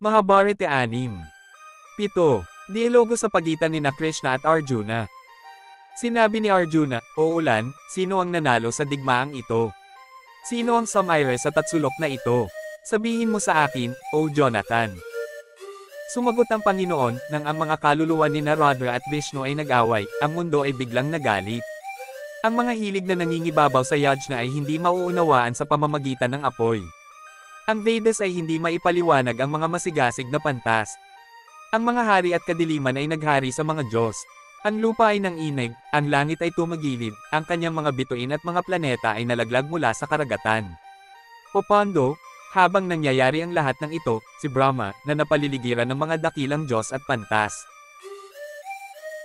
Mahabharata 6. 7. Dialogo sa pagitan ni Krishna at Arjuna. Sinabi ni Arjuna, "O Ulan, sino ang nanalo sa digmaang ito? Sino ang sumaire sa tatsulok na ito? Sabihin mo sa akin, O Jonathan." Sumagot ang Panginoon, nang ang mga kaluluwa ni Narada at Vishnu ay nag-away, ang mundo ay biglang nagalit. Ang mga hilig na nangingibabaw sa yajna ay hindi mauunawaan sa pamamagitan ng apoy. Ang Vedas ay hindi maipaliwanag ang mga masigasig na pantas. Ang mga hari at kadiliman ay naghari sa mga Diyos. Ang lupa ay nanginig, ang langit ay tumagilid, ang kanyang mga bituin at mga planeta ay nalaglag mula sa karagatan. O Pando, habang nangyayari ang lahat ng ito, si Brahma, na napaliligiran ng mga dakilang Diyos at pantas,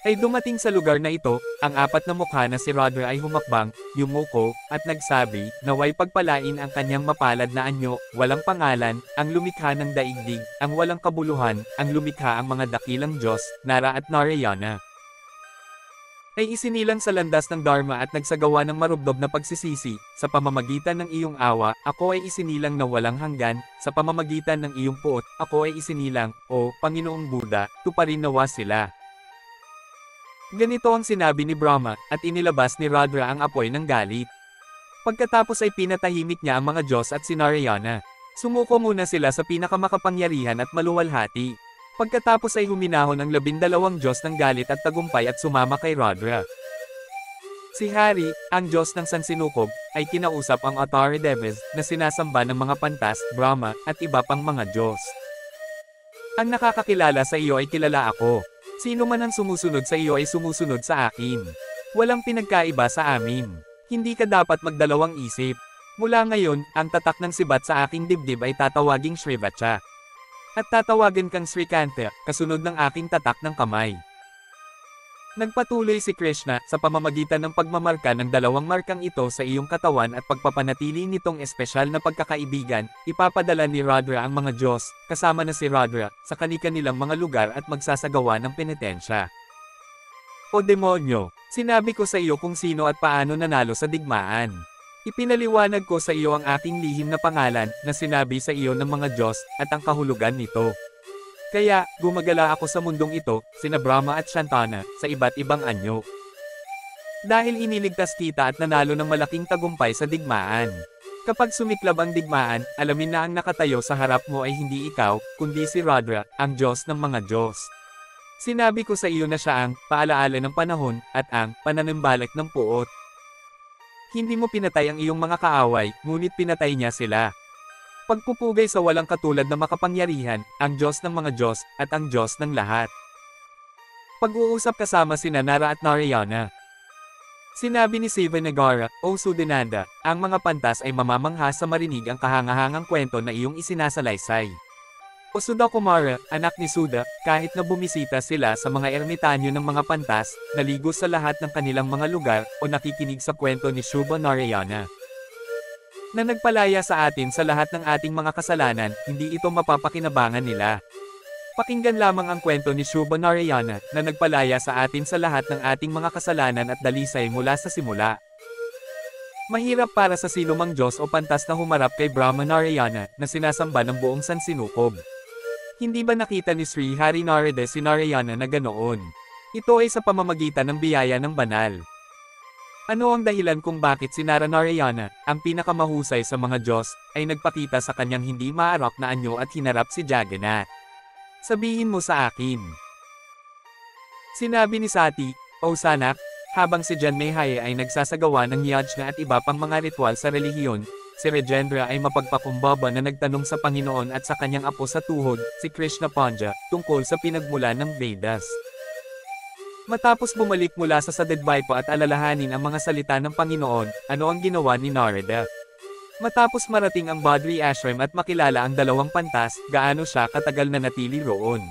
ay dumating sa lugar na ito. Ang apat na mukha na si Rudra ay humakbang, yumuko, at nagsabi, "Naway pagpalain ang kanyang mapalad na anyo, walang pangalan, ang lumikha ng daigdig, ang walang kabuluhan, ang lumikha ang mga dakilang Diyos, Nara at Narayana. Ay isinilang sa landas ng Dharma at nagsagawa ng marubdob na pagsisisi, sa pamamagitan ng iyong awa, ako ay isinilang na walang hanggan, sa pamamagitan ng iyong puot, ako ay isinilang, O Panginoong Buddha, tuparin nawa sila." Ganito ang sinabi ni Brahma, at inilabas ni Rudra ang apoy ng galit. Pagkatapos ay pinatahimik niya ang mga Diyos at si Narayana. Sumuko muna sila sa pinakamakapangyarihan at maluwalhati. Pagkatapos ay huminahon ang 12 Diyos ng galit at tagumpay at sumama kay Rudra. Si Hari, ang Diyos ng Sansinukob, ay kinausap ang Atara Devas, na sinasamba ng mga pantas, Brahma, at iba pang mga Diyos. "Ang nakakakilala sa iyo ay kilala ako. Sino man ang sumusunod sa iyo ay sumusunod sa akin. Walang pinagkaiba sa amin. Hindi ka dapat magdalawang isip. Mula ngayon, ang tatak ng sibat sa aking dibdib ay tatawaging Srivacha. At tatawagan kang Srikanta, kasunod ng aking tatak ng kamay." Nagpatuloy si Krishna, sa pamamagitan ng pagmamarka ng 2 markang ito sa iyong katawan at pagpapanatili nitong espesyal na pagkakaibigan, ipapadala ni Rudra ang mga Diyos, kasama na si Rudra, sa kani-kanilang mga lugar at magsasagawa ng penitensya. "O demonyo, sinabi ko sa iyo kung sino at paano nanalo sa digmaan. Ipinaliwanag ko sa iyo ang aking lihim na pangalan, na sinabi sa iyo ng mga Diyos, at ang kahulugan nito. Kaya, gumagala ako sa mundong ito, sina Brahma at Shantana, sa iba't ibang anyo. Dahil iniligtas kita at nanalo ng malaking tagumpay sa digmaan. Kapag sumiklab ang digmaan, alamin na ang nakatayo sa harap mo ay hindi ikaw, kundi si Rudra, ang Diyos ng mga Diyos. Sinabi ko sa iyo na siya ang paalaala ng panahon, at ang pananambalik ng puot. Hindi mo pinatay ang iyong mga kaaway, ngunit pinatay niya sila. Pagpupugay sa walang katulad na makapangyarihan, ang Diyos ng mga Diyos, at ang Diyos ng lahat." Pag-uusap kasama sina Nara at Narayana. Sinabi ni Sivanagara, "O Sudananda, ang mga pantas ay mamamangha sa marinig ang kahangahangang kwento na iyong isinasalaysay. O Sudakumara, anak ni Suda, kahit na bumisita sila sa mga ermitanyo ng mga pantas, naligo sa lahat ng kanilang mga lugar, o nakikinig sa kwento ni Shubha Narayana, na nagpalaya sa atin sa lahat ng ating mga kasalanan, hindi ito mapapakinabangan nila. Pakinggan lamang ang kwento ni Shubha Narayana, na nagpalaya sa atin sa lahat ng ating mga kasalanan at dalisay mula sa simula." Mahirap para sa sinumang Diyos o pantas na humarap kay Brahma Narayana, na sinasamba ng buong sansinukob. Hindi ba nakita ni Sri Hari Narada si Narayana na ganoon? Ito ay sa pamamagitan ng biyaya ng banal. Ano ang dahilan kung bakit si Narayana, ang pinakamahusay sa mga Diyos, ay nagpakita sa kanyang hindi maarap na anyo at hinarap si Jagannath? Sabihin mo sa akin. Sinabi ni Sati, "O Sanak, habang si Janmehaya ay nagsasagawa ng yajna at iba pang mga ritual sa relihiyon, si Rajendra ay mapagpakumbaba na nagtanong sa Panginoon at sa kanyang apo sa tuhod, si Krishna Panja, tungkol sa pinagmula ng Vedas. Matapos bumalik mula sa Sadadvaipa at alalahanin ang mga salita ng Panginoon, ano ang ginawa ni Narada? Matapos marating ang Badri Ashram at makilala ang 2 pantas, gaano siya katagal na natili roon?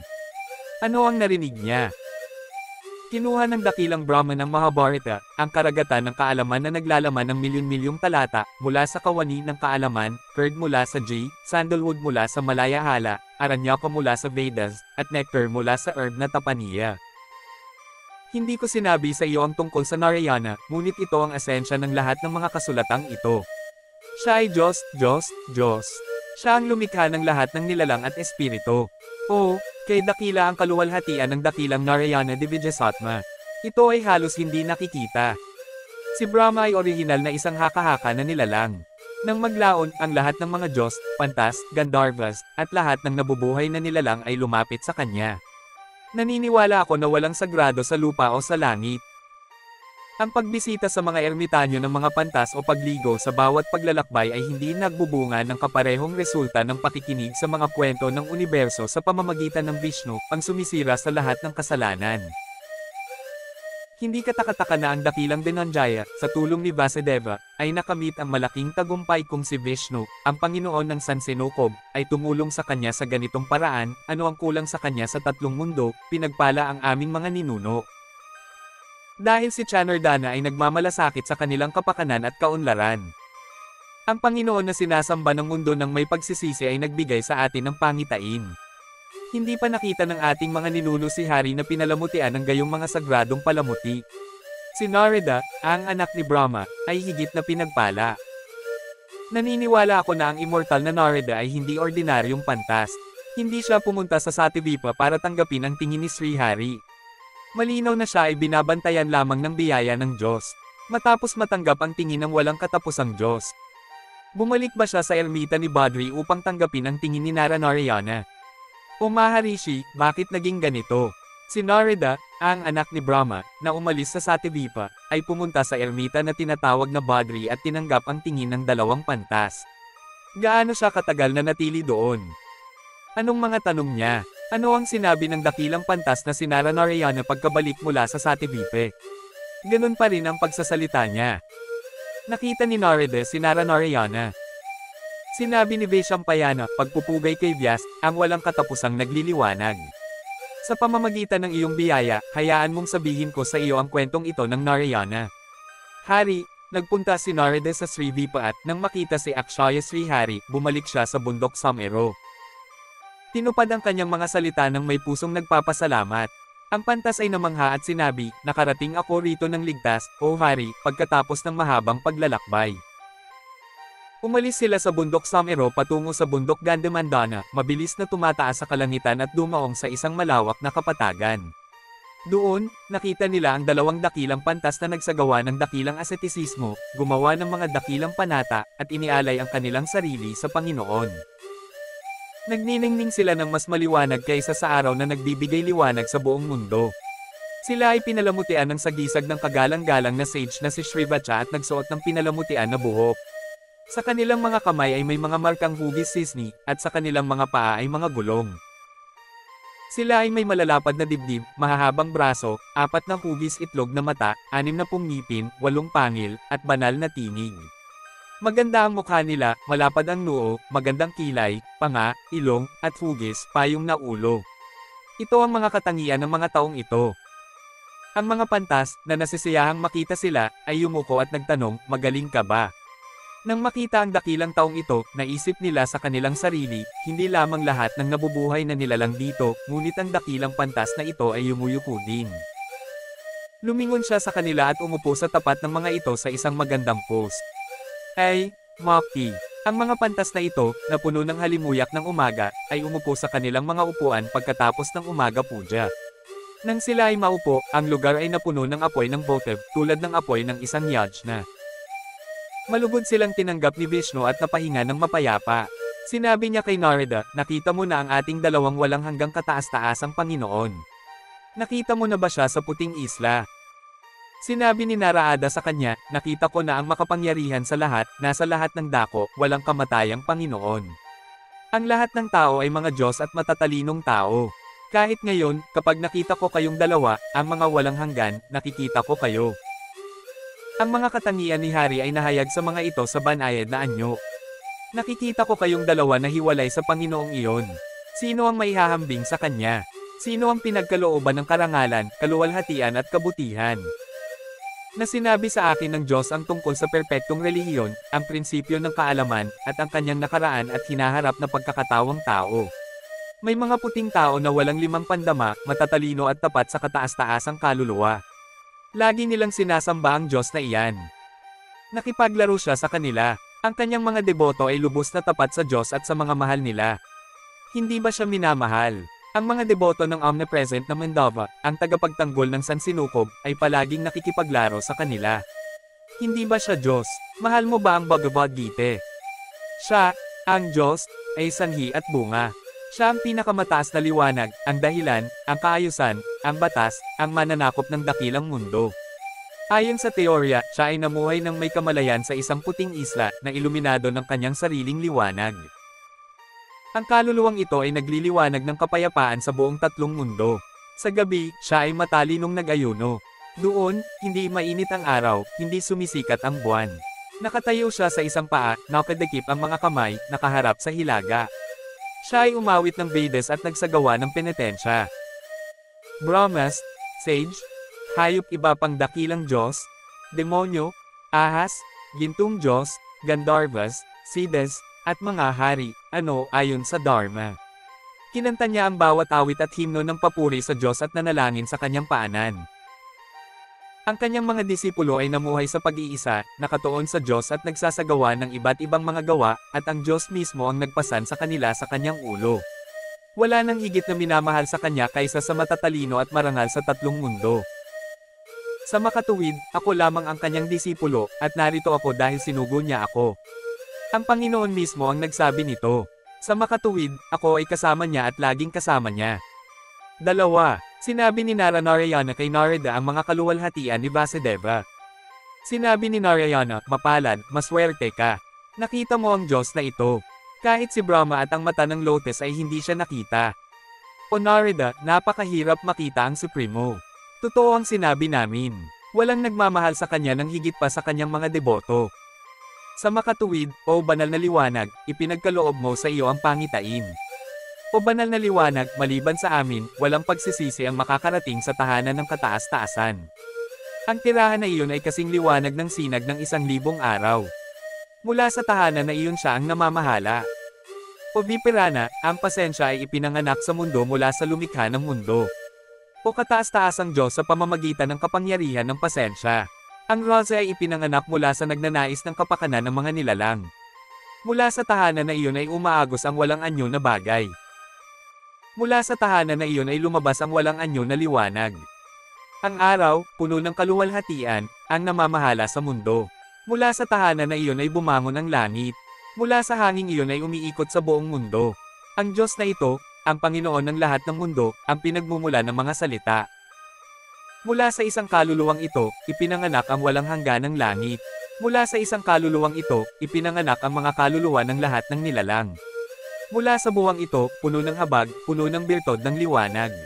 Ano ang narinig niya? Kinuha ng dakilang Brahman ng Mahabharata, ang karagatan ng kaalaman na naglalaman ng milyon-milyong talata, mula sa kawani ng kaalaman, curd mula sa jade, sandalwood mula sa Malayahala, aranyaka mula sa Vedas, at nectar mula sa herb na Tapaniya. Hindi ko sinabi sa iyo ang tungkol sa Narayana, ngunit ito ang esensya ng lahat ng mga kasulatang ito. Siya ay Diyos, Diyos, Diyos. Siya ang lumikha ng lahat ng nilalang at espiritu. Oo, kay dakila ang kaluwalhatian ng dakilang Narayana Divijayasatma. Ito ay halos hindi nakikita. Si Brahma ay orihinal na isang haka-haka na nilalang. Nang maglaon, ang lahat ng mga Diyos, Pantas, Gandharvas, at lahat ng nabubuhay na nilalang ay lumapit sa kanya. Naniniwala ako na walang sagrado sa lupa o sa langit. Ang pagbisita sa mga ermitanyo ng mga pantas o pagligo sa bawat paglalakbay ay hindi nagbubunga ng kaparehong resulta ng pakikinig sa mga kwento ng universo sa pamamagitan ng Vishnu, ang sumisira sa lahat ng kasalanan. Hindi katakataka na ang dakilang Dhananjaya, sa tulong ni Vasudeva, ay nakamit ang malaking tagumpay kung si Vishnu, ang Panginoon ng Sansinukob, ay tumulong sa kanya sa ganitong paraan. Ano ang kulang sa kanya sa tatlong mundo, pinagpala ang aming mga ninuno. Dahil si Chanardana ay nagmamalasakit sa kanilang kapakanan at kaunlaran. Ang Panginoon na sinasamba ng mundo ng may pagsisisi ay nagbigay sa atin ng pangitain. Hindi pa nakita ng ating mga ninuno si Hari na pinalamutian ng gayong mga sagradong palamuti. Si Narada, ang anak ni Brahma, ay higit na pinagpala. Naniniwala ako na ang immortal na Narada ay hindi ordinaryong pantas. Hindi siya pumunta sa Satyadvipa para tanggapin ang tingin ni Sri Hari. Malinaw na siya ay binabantayan lamang ng biyaya ng Diyos. Matapos matanggap ang tingin ng walang katapusang Diyos. Bumalik ba siya sa ermita ni Badri upang tanggapin ang tingin ni Narayana? O Maharishi, bakit naging ganito? Si Narada, ang anak ni Brahma, na umalis sa Satyadvipa, ay pumunta sa ermita na tinatawag na Badri at tinanggap ang tingin ng dalawang pantas. Gaano siya katagal na natili doon? Anong mga tanong niya? Ano ang sinabi ng dakilang pantas na si Narayana pagkabalik mula sa Satyadvipa? Ganun pa rin ang pagsasalita niya. Nakita ni Narada si Narayana. Sinabi ni Vaishampayana, pagpupugay kay Vyas, ang walang katapusang nagliliwanag. Sa pamamagitan ng iyong biyaya, hayaan mong sabihin ko sa iyo ang kwentong ito ng Narayana. Hari, nagpunta si Narada sa Srivipa at nang makita si Akshaya Sri Hari, bumalik siya sa bundok Samero. Tinupad ang kanyang mga salita ng may pusong nagpapasalamat. Ang pantas ay namangha at sinabi, nakarating ako rito ng ligtas, O Hari, pagkatapos ng mahabang paglalakbay. Umalis sila sa bundok Samero patungo sa bundok Gandamandana, mabilis na tumataas sa kalangitan at dumaong sa isang malawak na kapatagan. Doon, nakita nila ang dalawang dakilang pantas na nagsagawa ng dakilang asetisismo, gumawa ng mga dakilang panata, at inialay ang kanilang sarili sa Panginoon. Nagniningning sila ng mas maliwanag kaysa sa araw na nagbibigay liwanag sa buong mundo. Sila ay pinalamutian ng sagisag ng kagalang-galang na sage na si Shrivacha at nagsuot ng pinalamutian na buhok. Sa kanilang mga kamay ay may mga markang hugis sisni, at sa kanilang mga paa ay mga gulong. Sila ay may malalapad na dibdib, mahahabang braso, 4 na hugis itlog na mata, 6 na ngipin, 8 pangil, at banal na tinig. Maganda ang mukha nila, malapad ang noo, magandang kilay, panga, ilong, at hugis, payong na ulo. Ito ang mga katangian ng mga taong ito. Ang mga pantas, na nasisiyahang makita sila, ay yumuko at nagtanong, magaling ka ba? Nang makita ang dakilang taong ito, naisip nila sa kanilang sarili, hindi lamang lahat ng nabubuhay na nilalang dito, ngunit ang dakilang pantas na ito ay yumuyuko din. Lumingon siya sa kanila at umupo sa tapat ng mga ito sa isang magandang pose. Ay, Maki! Ang mga pantas na ito, na puno ng halimuyak ng umaga, ay umupo sa kanilang mga upuan pagkatapos ng umaga puja. Nang sila ay maupo, ang lugar ay napuno ng apoy ng votive, tulad ng apoy ng isang yajna. Malugod silang tinanggap ni Vishnu at napahinga ng mapayapa. Sinabi niya kay Narada, nakita mo na ang ating dalawang walang hanggang kataas-taasang Panginoon. Nakita mo na ba siya sa puting isla? Sinabi ni Narada sa kanya, nakita ko na ang makapangyarihan sa lahat, nasa lahat ng dako, walang kamatayang Panginoon. Ang lahat ng tao ay mga Diyos at matatalinong tao. Kahit ngayon, kapag nakita ko kayong dalawa, ang mga walang hanggan, nakikita ko kayo. Ang mga katangian ni Hari ay nahayag sa mga ito sa banayad na anyo. Nakikita ko kayong dalawa na hiwalay sa Panginoong iyon. Sino ang maihahambing sa kanya? Sino ang pinagkalooban ng karangalan, kaluwalhatian at kabutihan? Na sinabi sa akin ng Diyos ang tungkol sa perpektong relihiyon, ang prinsipyo ng kaalaman, at ang kanyang nakaraan at hinaharap na pagkakatawang tao. May mga puting tao na walang limang pandama, matatalino at tapat sa kataas-taasang kaluluwa. Lagi nilang sinasamba ang Diyos na iyan. Nakipaglaro siya sa kanila. Ang kanyang mga deboto ay lubos na tapat sa Diyos at sa mga mahal nila. Hindi ba siya minamahal? Ang mga deboto ng omnipresent na Mandava, ang tagapagtanggol ng San Sinukob, ay palaging nakikipaglaro sa kanila. Hindi ba siya Diyos? Mahal mo ba ang Bhagavad Gita? Siya, ang Diyos, ay sanhi at bunga. Siya ang pinakamataas na liwanag, ang dahilan, ang kaayusan, ang batas, ang mananakop ng dakilang mundo. Ayon sa teorya, siya ay namuhay ng may kamalayan sa isang puting isla na iluminado ng kanyang sariling liwanag. Ang kaluluwang ito ay nagliliwanag ng kapayapaan sa buong tatlong mundo. Sa gabi, siya ay matalinong nag-ayuno. Doon, hindi mainit ang araw, hindi sumisikat ang buwan. Nakatayo siya sa isang paa, nakadikip ang mga kamay, nakaharap sa hilaga. Siya ay umawit ng Vedas at nagsagawa ng penitensya. Brahmas, sage, hayop iba pang dakilang Diyos, demonyo, ahas, gintong Diyos, Gandharvas, Siddhas, at mga hari, ayon sa Dharma. Kinanta niya ang bawat awit at himno ng papuri sa Diyos at nanalangin sa kanyang paanan. Ang kanyang mga disipulo ay namuhay sa pag-iisa, nakatuon sa Diyos at nagsasagawa ng iba't ibang mga gawa, at ang Diyos mismo ang nagpasan sa kanila sa kanyang ulo. Wala nang higit na minamahal sa kanya kaysa sa matatalino at marangal sa tatlong mundo. Sa makatuwid, ako lamang ang kanyang disipulo, at narito ako dahil sinugo niya ako. Ang Panginoon mismo ang nagsabi nito. Sa makatuwid, ako ay kasama niya at laging kasama niya. 2. Sinabi ni Narayana kay Narada ang mga kaluwalhatian ni Vasudeva. Sinabi ni Narayana, mapalad, maswerte ka. Nakita mo ang Diyos na ito. Kahit si Brahma at ang mata ng lotus ay hindi siya nakita. O Narada, napakahirap makita ang Supremo. Totoo ang sinabi namin. Walang nagmamahal sa kanya ng higit pa sa kanyang mga deboto. Sa makatuwid, o banal na liwanag, ipinagkaloob mo sa iyo ang pangitain. O banal na liwanag, maliban sa amin, walang pagsisisi ang makakarating sa tahanan ng kataas-taasan. Ang tirahan na iyon ay kasing liwanag ng sinag ng 1,000 araw. Mula sa tahanan na iyon siya ang namamahala. O Viparana, ang pasensya ay ipinanganak sa mundo mula sa lumikha ng mundo. O kataas-taasang Diyos sa pamamagitan ng kapangyarihan ng pasensya. Ang Rasa ay ipinanganak mula sa nagnanais ng kapakanan ng mga nilalang. Mula sa tahanan na iyon ay umaagos ang walang anyo na bagay. Mula sa tahanan na iyon ay lumabas ang walang anyo na liwanag. Ang araw, puno ng kaluwalhatian, ang namamahala sa mundo. Mula sa tahanan na iyon ay bumangon ang langit. Mula sa hanging iyon ay umiikot sa buong mundo. Ang Diyos na ito, ang Panginoon ng lahat ng mundo, ang pinagmumula ng mga salita. Mula sa isang kaluluwang ito, ipinanganak ang walang hangganang langit. Mula sa isang kaluluwang ito, ipinanganak ang mga kaluluwa ng lahat ng nilalang. Mula sa buwang ito, puno ng habag, puno ng birtod ng liwanag.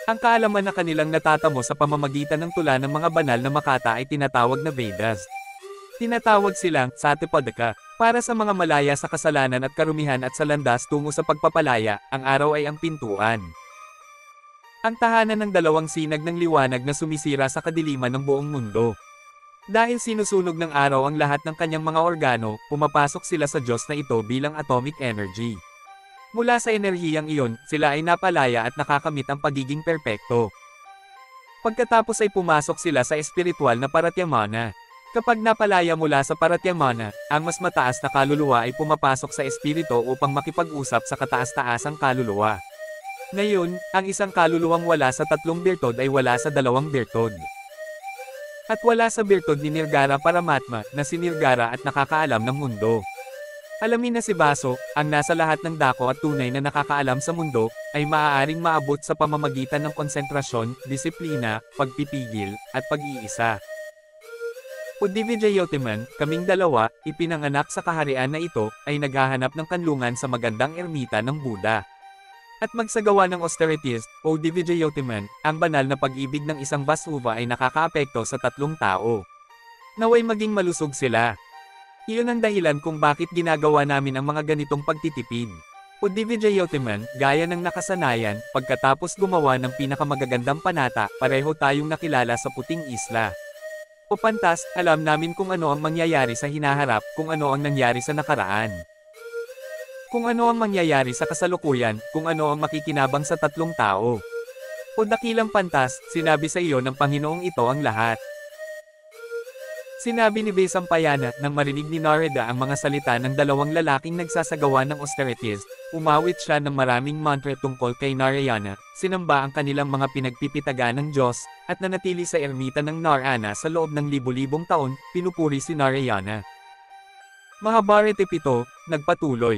Ang kaalaman na kanilang natatamo sa pamamagitan ng tula ng mga banal na makata ay tinatawag na Vedas. Tinatawag silang Satipadaka. Para sa mga malaya sa kasalanan at karumihan at sa landas tungo sa pagpapalaya, ang araw ay ang pintuan. Ang tahanan ng dalawang sinag ng liwanag na sumisira sa kadiliman ng buong mundo. Dahil sinusunog ng araw ang lahat ng kanyang mga organo, pumapasok sila sa Diyos na ito bilang atomic energy. Mula sa enerhiyang iyon, sila ay napalaya at nakakamit ang pagiging perpekto. Pagkatapos ay pumasok sila sa espiritual na Paratyamana. Kapag napalaya mula sa Paratyamana, ang mas mataas na kaluluwa ay pumapasok sa espiritu upang makipag-usap sa kataas-taasang kaluluwa. Ngayon, ang isang kaluluwang wala sa tatlong birtod ay wala sa dalawang birtod. At wala sa birtod ni Nirgara Paramatma, na si Nirgara at nakakaalam ng mundo. Alamin na si Baso, ang nasa lahat ng dako at tunay na nakakaalam sa mundo, ay maaaring maabot sa pamamagitan ng konsentrasyon, disiplina, pagpipigil, at pag-iisa. O Divijayotiman, kaming dalawa, ipinanganak sa kaharian na ito, ay naghahanap ng kanlungan sa magandang ermita ng Buddha. At magsagawa ng austerities, o Divijayotiman, ang banal na pag-ibig ng isang Vasuva ay nakakaapekto sa tatlong tao. Naway maging malusog sila. Iyon ang dahilan kung bakit ginagawa namin ang mga ganitong pagtitipid. O Divijayotiman, gaya ng nakasanayan, pagkatapos gumawa ng pinakamagagandang panata, pareho tayong nakilala sa puting isla. O Pantas, alam namin kung ano ang mangyayari sa hinaharap, kung ano ang nangyari sa nakaraan. Kung ano ang mangyayari sa kasalukuyan, kung ano ang makikinabang sa tatlong tao. O Dakilang Pantas, sinabi sa iyo ng Panginoong ito ang lahat. Sinabi ni Vesampayana nang marinig ni Narada ang mga salita ng dalawang lalaking nagsasagawa ng austerities, umawit siya ng maraming mantra tungkol kay Narayana, sinamba ang kanilang mga pinagpipitagan ng Diyos, at nanatili sa ermita ng Narayana sa loob ng libu-libong taon, pinupuri si Narayana. Mahabharata 7, nagpatuloy.